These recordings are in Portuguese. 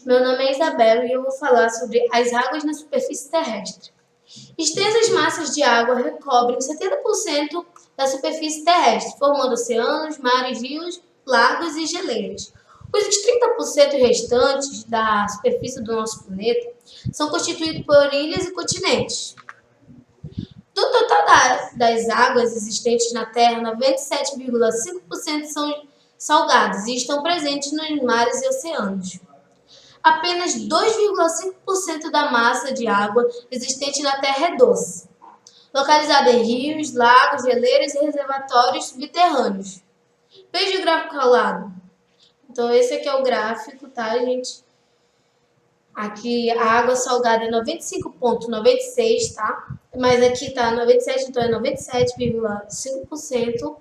Meu nome é Isabela e eu vou falar sobre as águas na superfície terrestre. Extensas massas de água recobrem 70% da superfície terrestre, formando oceanos, mares, rios, lagos e geleiras. Os 30% restantes da superfície do nosso planeta são constituídos por ilhas e continentes. Do total das águas existentes na Terra, 97,5% são salgadas e estão presentes nos mares e oceanos. Apenas 2,5% da massa de água existente na Terra é doce, localizada em rios, lagos, geleiras e reservatórios subterrâneos. Veja o gráfico ao lado. Então, esse aqui é o gráfico, tá, gente? Aqui a água salgada é 95,96, tá? Mas aqui tá 97, então é 97,5%.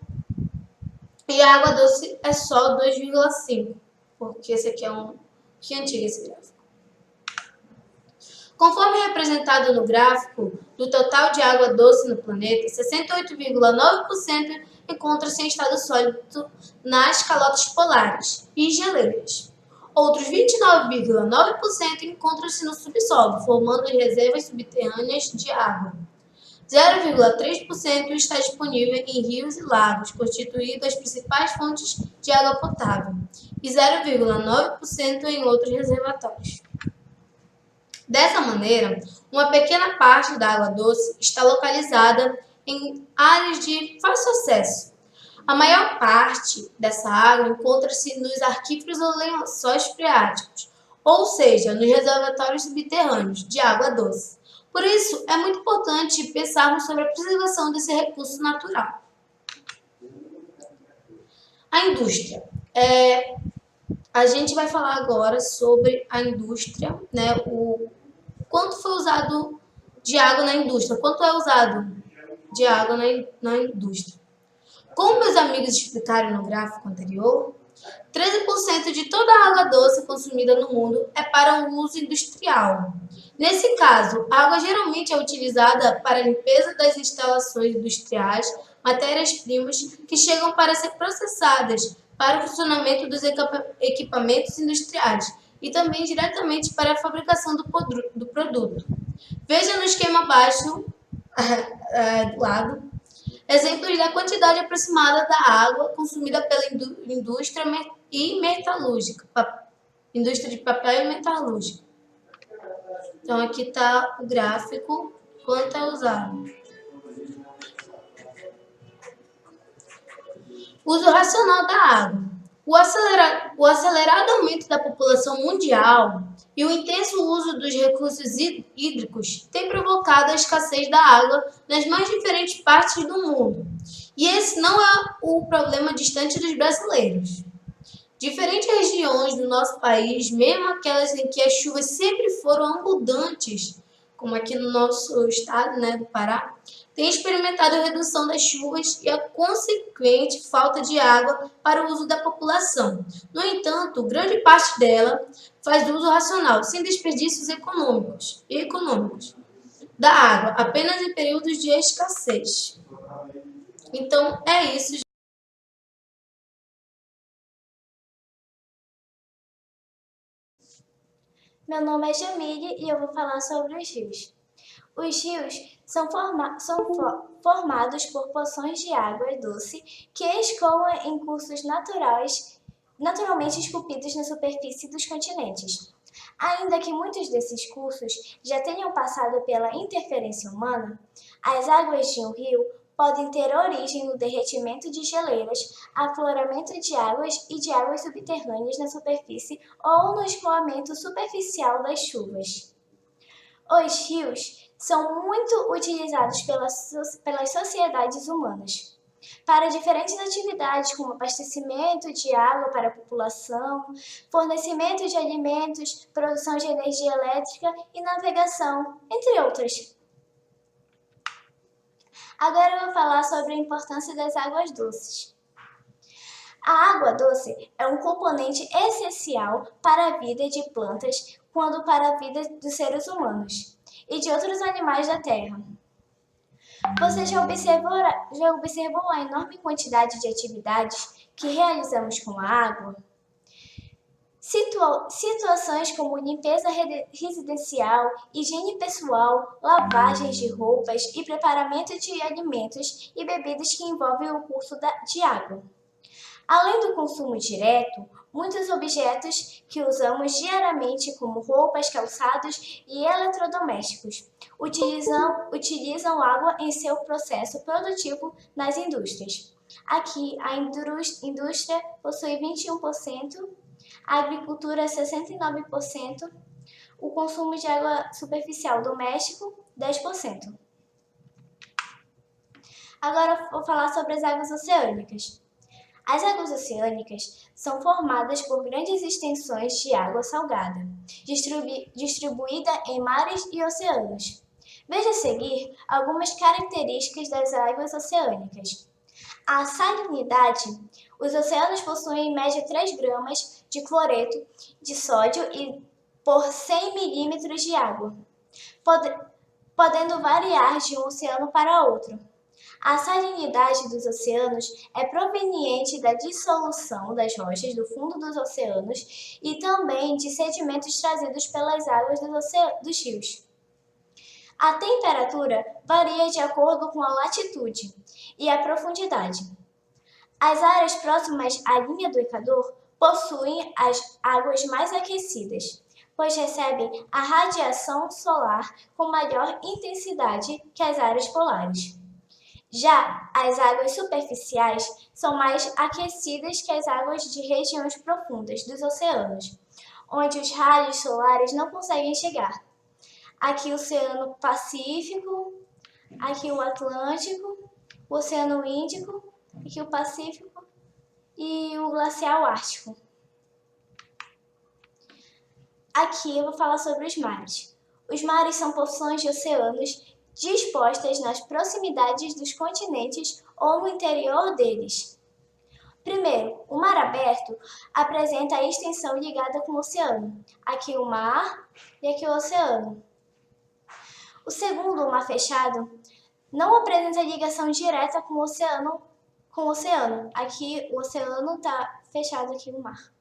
E a água doce é só 2,5%, porque esse aqui é que antigo esse gráfico. Conforme representado no gráfico, do total de água doce no planeta, 68,9% encontra-se em estado sólido nas calotas polares e geleiras. Outros 29,9% encontram-se no subsolo, formando reservas subterrâneas de água. 0,3% está disponível em rios e lagos, constituindo as principais fontes de água potável, e 0,9% em outros reservatórios. Dessa maneira, uma pequena parte da água doce está localizada em áreas de fácil acesso. A maior parte dessa água encontra-se nos aquíferos ou lençóis freáticos, ou seja, nos reservatórios subterrâneos de água doce. Por isso, é muito importante pensarmos sobre a preservação desse recurso natural. A indústria. A gente vai falar agora sobre a indústria, né? Quanto foi usado de água na indústria? Quanto é usado de água na indústria? Como meus amigos explicaram no gráfico anterior, 13% de toda a água doce consumida no mundo é para o uso industrial. Nesse caso, a água geralmente é utilizada para a limpeza das instalações industriais, matérias-primas que chegam para ser processadas para o funcionamento dos equipamentos industriais e também diretamente para a fabricação do produto. Veja no esquema abaixo, do lado, exemplos da quantidade aproximada da água consumida pela indústria e metalúrgica, indústria de papel e metalúrgica. Então, aqui está o gráfico, quanto é usado. Uso racional da água. O acelerado aumento da população mundial e o intenso uso dos recursos hídricos tem provocado a escassez da água nas mais diferentes partes do mundo. E esse não é o problema distante dos brasileiros. Diferentes regiões do nosso país, mesmo aquelas em que as chuvas sempre foram abundantes, como aqui no nosso estado, né, do Pará, têm experimentado a redução das chuvas e a consequente falta de água para o uso da população. No entanto, grande parte dela faz uso racional, sem desperdícios econômicos da água, apenas em períodos de escassez. Então, é isso. Meu nome é Jamile e eu vou falar sobre os rios. Os rios são formados por poções de água doce que escoam em cursos naturalmente esculpidos na superfície dos continentes. Ainda que muitos desses cursos já tenham passado pela interferência humana, as águas de um rio podem ter origem no derretimento de geleiras, afloramento de águas e de águas subterrâneas na superfície ou no escoamento superficial das chuvas. Os rios são muito utilizados pelas sociedades humanas para diferentes atividades, como abastecimento de água para a população, fornecimento de alimentos, produção de energia elétrica e navegação, entre outras. Agora eu vou falar sobre a importância das águas doces. A água doce é um componente essencial para a vida de plantas, quanto para a vida dos seres humanos e de outros animais da Terra. Você já observou a enorme quantidade de atividades que realizamos com a água? Situações como limpeza residencial, higiene pessoal, lavagens de roupas e preparamento de alimentos e bebidas que envolvem o curso de água. Além do consumo direto, muitos objetos que usamos diariamente, como roupas, calçados e eletrodomésticos, utilizam água em seu processo produtivo nas indústrias. Aqui, a indústria possui 21%, a agricultura 69%, o consumo de água superficial doméstico 10%. Agora vou falar sobre as águas oceânicas. As águas oceânicas são formadas por grandes extensões de água salgada, distribuída em mares e oceanos. Veja a seguir algumas características das águas oceânicas. A salinidade. Os oceanos possuem em média 3 gramas de cloreto de sódio por 100 milímetros de água, podendo variar de um oceano para outro. A salinidade dos oceanos é proveniente da dissolução das rochas do fundo dos oceanos e também de sedimentos trazidos pelas águas dos rios. A temperatura varia de acordo com a latitude e a profundidade. As áreas próximas à linha do Equador possuem as águas mais aquecidas, pois recebem a radiação solar com maior intensidade que as áreas polares. Já as águas superficiais são mais aquecidas que as águas de regiões profundas dos oceanos, onde os raios solares não conseguem chegar. Aqui o Oceano Pacífico, aqui o Atlântico, o Oceano Índico, aqui o Pacífico e o Glacial Ártico. Aqui eu vou falar sobre os mares. Os mares são porções de oceanos dispostas nas proximidades dos continentes ou no interior deles. Primeiro, o mar aberto apresenta a extensão ligada com o oceano. Aqui o mar e aqui o oceano. O segundo, o mar fechado, não apresenta ligação direta com o oceano. Aqui o oceano está fechado aqui no mar.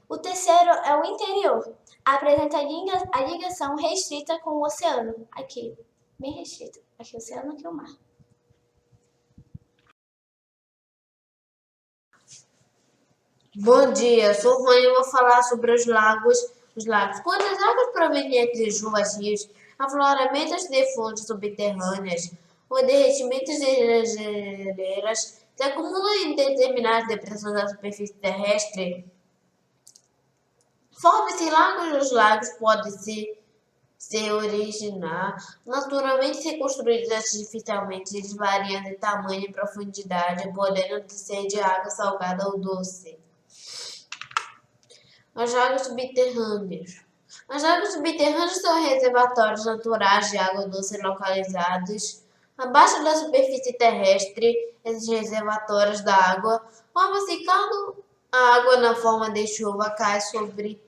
O terceiro é o interior. Apresenta a ligação restrita com o oceano. Aqui, bem restrita. Aqui o oceano, aqui o mar. Bom dia, sou Rony e vou falar sobre os lagos. Quando as águas provenientes de chuvas, rios, afloramentos de fontes subterrâneas ou derretimentos de geleiras se acumulam em determinadas depressões da superfície terrestre, formam-se lagos. Os lagos podem se originar naturalmente, ser construídos artificialmente, eles variam de tamanho e profundidade, podendo ser de água salgada ou doce. As águas subterrâneas. As águas subterrâneas são reservatórios naturais de água doce localizados abaixo da superfície terrestre. Esses reservatórios da água formam-se quando a água na forma de chuva cai sobre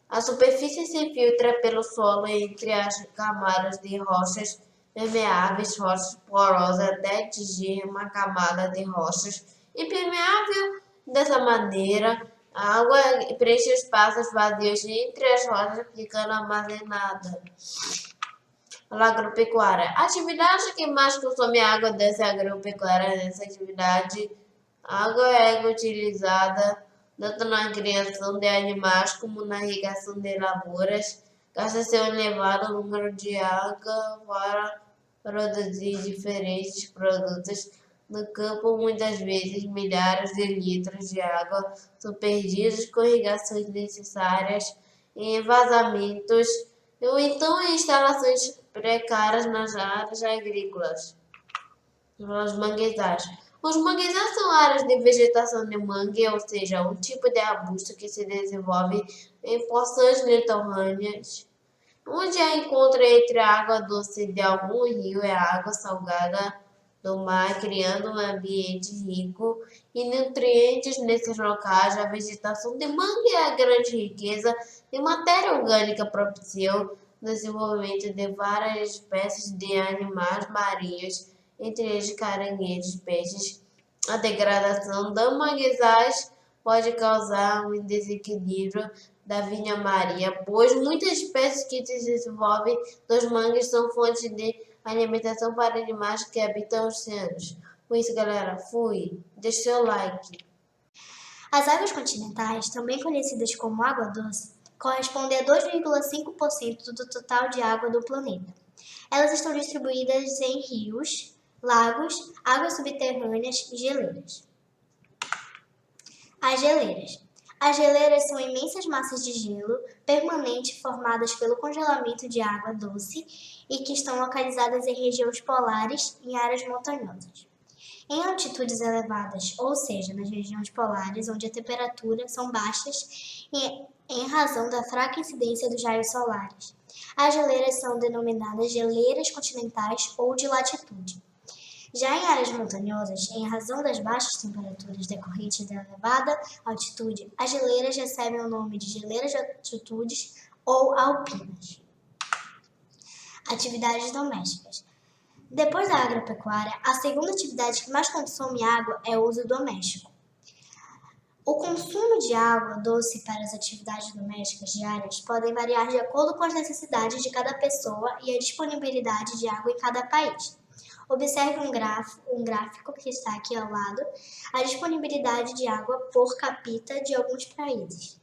a superfície e se filtra pelo solo entre as camadas de rochas permeáveis, rochas porosas, até atingir uma camada de rochas impermeável. Dessa maneira, a água preenche espaços vazios entre as rochas, ficando armazenada. A agropecuária. A atividade que mais consome água dessa agropecuária. Nessa atividade, a água é utilizada tanto na criação de animais como na irrigação de lavouras. Gasta-se um elevado número de água para produzir diferentes produtos no campo. Muitas vezes, milhares de litros de água são perdidos com irrigações necessárias em vazamentos ou então em instalações precárias nas áreas agrícolas. Os manguezais. Os manguezais são áreas de vegetação de mangue, ou seja, um tipo de arbusto que se desenvolve em porções litorâneas, onde a encontra entre a água doce de algum rio e a água salgada do mar, criando um ambiente rico em nutrientes. Nesses locais, a vegetação de mangue é a grande riqueza de matéria orgânica, propiciou o desenvolvimento de várias espécies de animais marinhos, entre eles caranguejos, peixes. A degradação dos manguezais pode causar um desequilíbrio da vinha marinha, pois muitas espécies que se desenvolvem nos mangues são fontes de alimentação para animais que habitam os oceanos. Com isso, galera, fui. Deixe seu like. As águas continentais, também conhecidas como água doce, correspondem a 2,5% do total de água do planeta. Elas estão distribuídas em rios, lagos, águas subterrâneas e geleiras. As geleiras. As geleiras são imensas massas de gelo permanente formadas pelo congelamento de água doce e que estão localizadas em regiões polares e em áreas montanhosas. Em altitudes elevadas, ou seja, nas regiões polares, onde as temperaturas são baixas em razão da fraca incidência dos raios solares, as geleiras são denominadas geleiras continentais ou de latitude. Já em áreas montanhosas, em razão das baixas temperaturas decorrentes da elevada altitude, as geleiras recebem o nome de geleiras de altitudes ou alpinas. Atividades domésticas. Depois da agropecuária, a segunda atividade que mais consome água é o uso doméstico. O consumo de água doce para as atividades domésticas diárias podem variar de acordo com as necessidades de cada pessoa e a disponibilidade de água em cada país. Observe um gráfico que está aqui ao lado, a disponibilidade de água por capita de alguns países.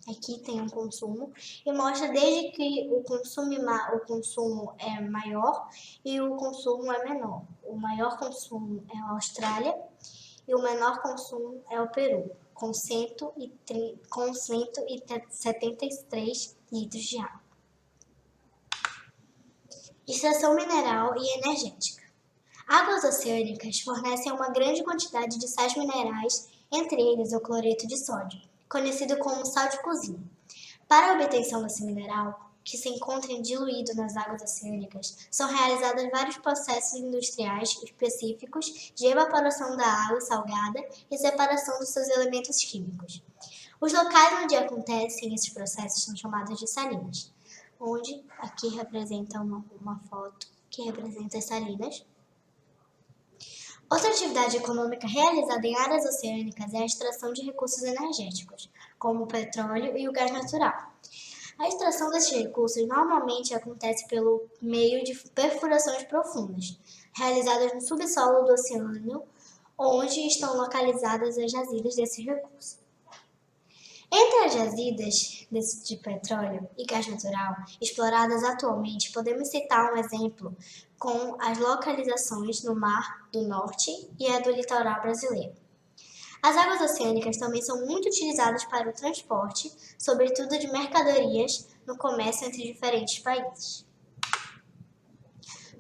Aqui tem um consumo e mostra desde que o consumo é maior e o consumo é menor. O maior consumo é a Austrália e o menor consumo é o Peru, com 173 litros de água. Extração mineral e energética. Águas oceânicas fornecem uma grande quantidade de sais minerais, entre eles o cloreto de sódio, conhecido como sal de cozinha. Para a obtenção desse mineral, que se encontra diluído nas águas oceânicas, são realizados vários processos industriais específicos de evaporação da água salgada e separação dos seus elementos químicos. Os locais onde acontecem esses processos são chamados de salinas, onde aqui representa uma foto que representa as salinas. Outra atividade econômica realizada em áreas oceânicas é a extração de recursos energéticos, como o petróleo e o gás natural. A extração desses recursos normalmente acontece pelo meio de perfurações profundas, realizadas no subsolo do oceano, onde estão localizadas as jazidas desses recursos. Entre as jazidas de petróleo e gás natural exploradas atualmente, podemos citar um exemplo com as localizações no Mar do Norte e a do litoral brasileiro. As águas oceânicas também são muito utilizadas para o transporte, sobretudo de mercadorias, no comércio entre diferentes países.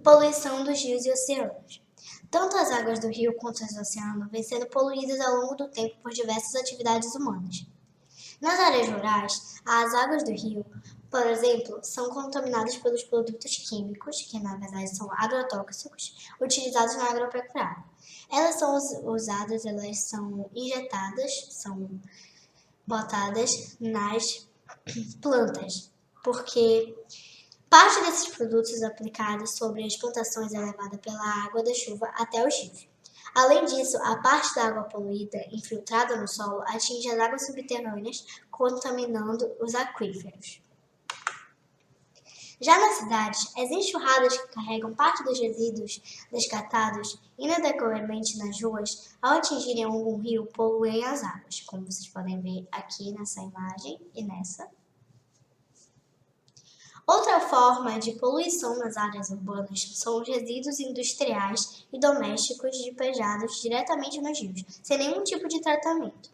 Poluição dos rios e oceanos. Tanto as águas do rio quanto as do oceano vêm sendo poluídas ao longo do tempo por diversas atividades humanas. Nas áreas rurais, as águas do rio, por exemplo, são contaminadas pelos produtos químicos, que na verdade são agrotóxicos, utilizados na agropecuária. Elas são usadas, elas são injetadas, são botadas nas plantas, porque parte desses produtos aplicados sobre as plantações é levada pela água da chuva até os rios. Além disso, a parte da água poluída infiltrada no solo atinge as águas subterrâneas, contaminando os aquíferos. Já nas cidades, as enxurradas que carregam parte dos resíduos descartados inadequadamente nas ruas, ao atingirem algum rio, poluem as águas, como vocês podem ver aqui nessa imagem e nessa. Outra forma de poluição nas áreas urbanas são os resíduos industriais e domésticos despejados diretamente nos rios, sem nenhum tipo de tratamento.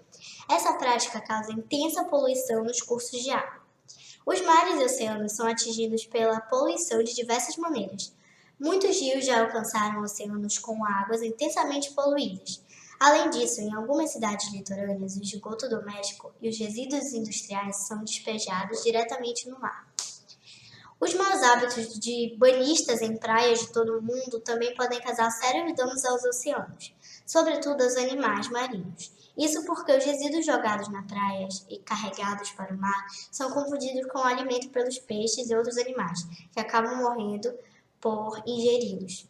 Essa prática causa intensa poluição nos cursos de água. Os mares e oceanos são atingidos pela poluição de diversas maneiras. Muitos rios já alcançaram oceanos com águas intensamente poluídas. Além disso, em algumas cidades litorâneas, o esgoto doméstico e os resíduos industriais são despejados diretamente no mar. Os maus hábitos de banhistas em praias de todo o mundo também podem causar sérios danos aos oceanos, sobretudo aos animais marinhos. Isso porque os resíduos jogados nas praias e carregados para o mar são confundidos com alimento pelos peixes e outros animais, que acabam morrendo por ingeri-los.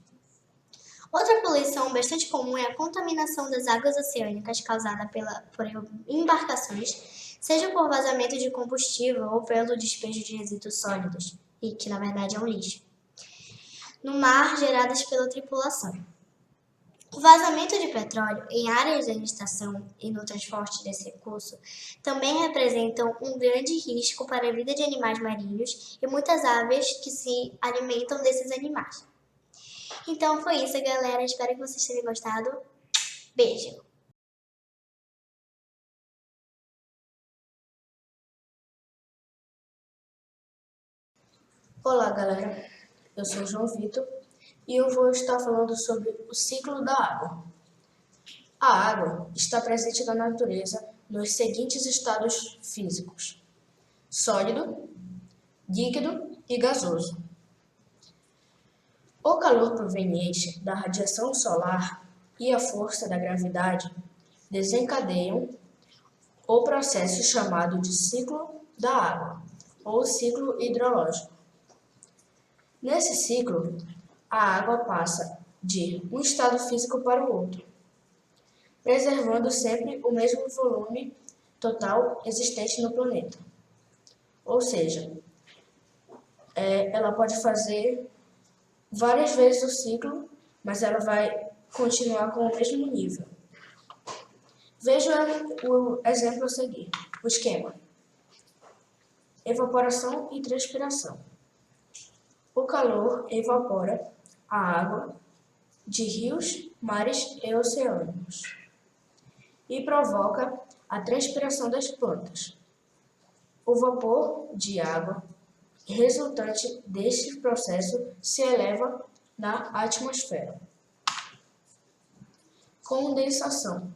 Outra poluição bastante comum é a contaminação das águas oceânicas causada por embarcações, seja por vazamento de combustível ou pelo despejo de resíduos sólidos, e que na verdade é um lixo, no mar geradas pela tripulação. O vazamento de petróleo em áreas da estação e no transporte desse recurso também representam um grande risco para a vida de animais marinhos e muitas aves que se alimentam desses animais. Então foi isso, galera. Espero que vocês tenham gostado. Beijo! Olá, galera. Eu sou o João Vitor e eu vou estar falando sobre o ciclo da água. A água está presente na natureza nos seguintes estados físicos: sólido, líquido e gasoso. O calor proveniente da radiação solar e a força da gravidade desencadeiam o processo chamado de ciclo da água, ou ciclo hidrológico. Nesse ciclo, a água passa de um estado físico para o outro, preservando sempre o mesmo volume total existente no planeta. Ou seja, ela pode fazer várias vezes o ciclo, mas ela vai continuar com o mesmo nível. Veja o exemplo a seguir, o esquema: evaporação e transpiração. O calor evapora a água de rios, mares e oceanos e provoca a transpiração das plantas. O vapor de água resultante deste processo se eleva na atmosfera. Condensação.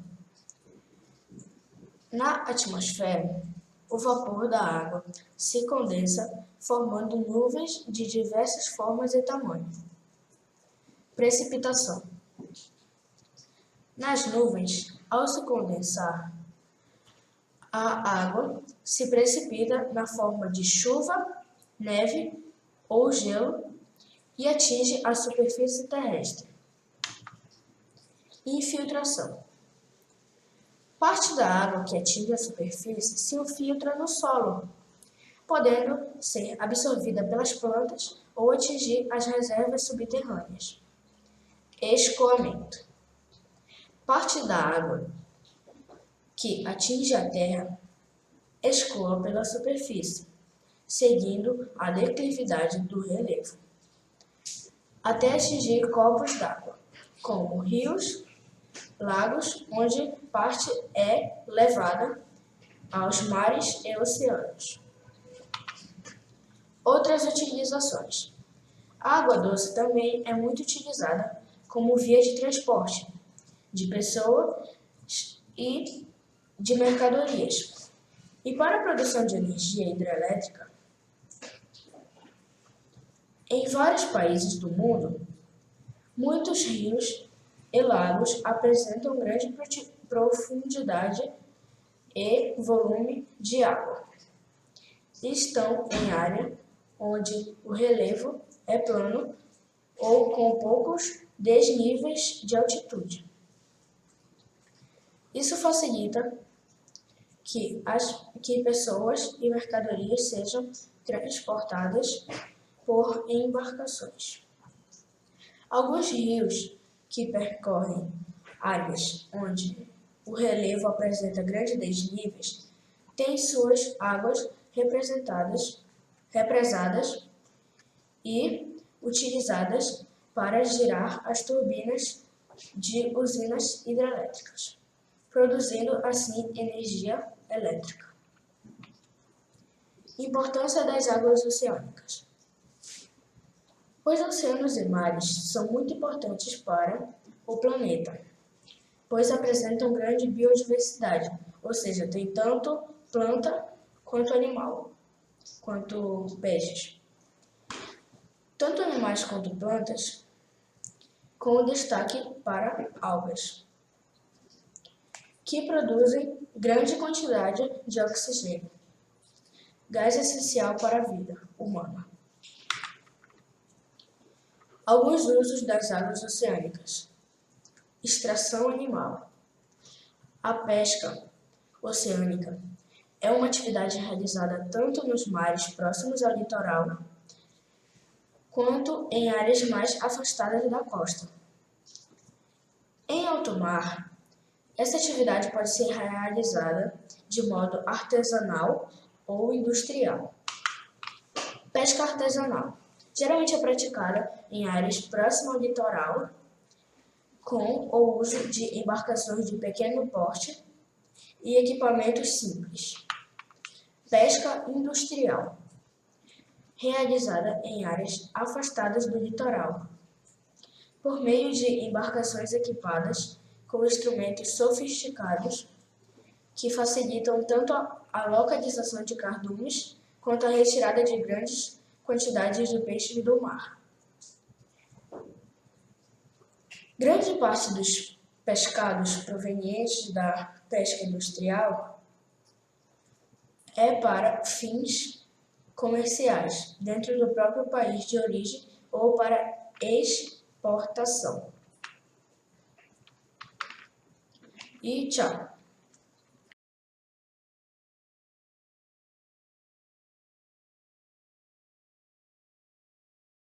Na atmosfera, o vapor da água se condensa, formando nuvens de diversas formas e tamanhos. Precipitação. Nas nuvens, ao se condensar, a água se precipita na forma de chuva, neve ou gelo e atinge a superfície terrestre. Infiltração. Parte da água que atinge a superfície se infiltra no solo, podendo ser absorvida pelas plantas ou atingir as reservas subterrâneas. Escoamento. Parte da água que atinge a terra escoa pela superfície, seguindo a declividade do relevo, até atingir corpos d'água, como rios, lagos, onde parte é levada aos mares e oceanos. Outras utilizações. A água doce também é muito utilizada como via de transporte de pessoas e de mercadorias. E para a produção de energia hidrelétrica, em vários países do mundo, muitos rios e lagos apresentam grande profundidade e volume de água. Estão em área onde o relevo é plano ou com poucos desníveis de altitude. Isso facilita que pessoas e mercadorias sejam transportadas por embarcações. Alguns rios que percorrem áreas onde o relevo apresenta grandes desníveis têm suas águas represadas e utilizadas para girar as turbinas de usinas hidrelétricas, produzindo assim energia elétrica. Importância das águas oceânicas. Os oceanos e mares são muito importantes para o planeta, pois apresentam grande biodiversidade, ou seja, tem tanto planta quanto animal, quanto peixes. Tanto animais quanto plantas, com destaque para algas, que produzem grande quantidade de oxigênio, gás essencial para a vida humana. Alguns usos das águas oceânicas. Extração animal. A pesca oceânica é uma atividade realizada tanto nos mares próximos ao litoral, quanto em áreas mais afastadas da costa. Em alto mar, essa atividade pode ser realizada de modo artesanal ou industrial. Pesca artesanal. Geralmente é praticada em áreas próximas ao litoral, com o uso de embarcações de pequeno porte e equipamentos simples. Pesca industrial. Realizada em áreas afastadas do litoral, por meio de embarcações equipadas com instrumentos sofisticados que facilitam tanto a localização de cardumes quanto a retirada de grandes quantidades de peixes do mar. Grande parte dos pescados provenientes da pesca industrial é para fins comerciais dentro do próprio país de origem ou para exportação. E tchau!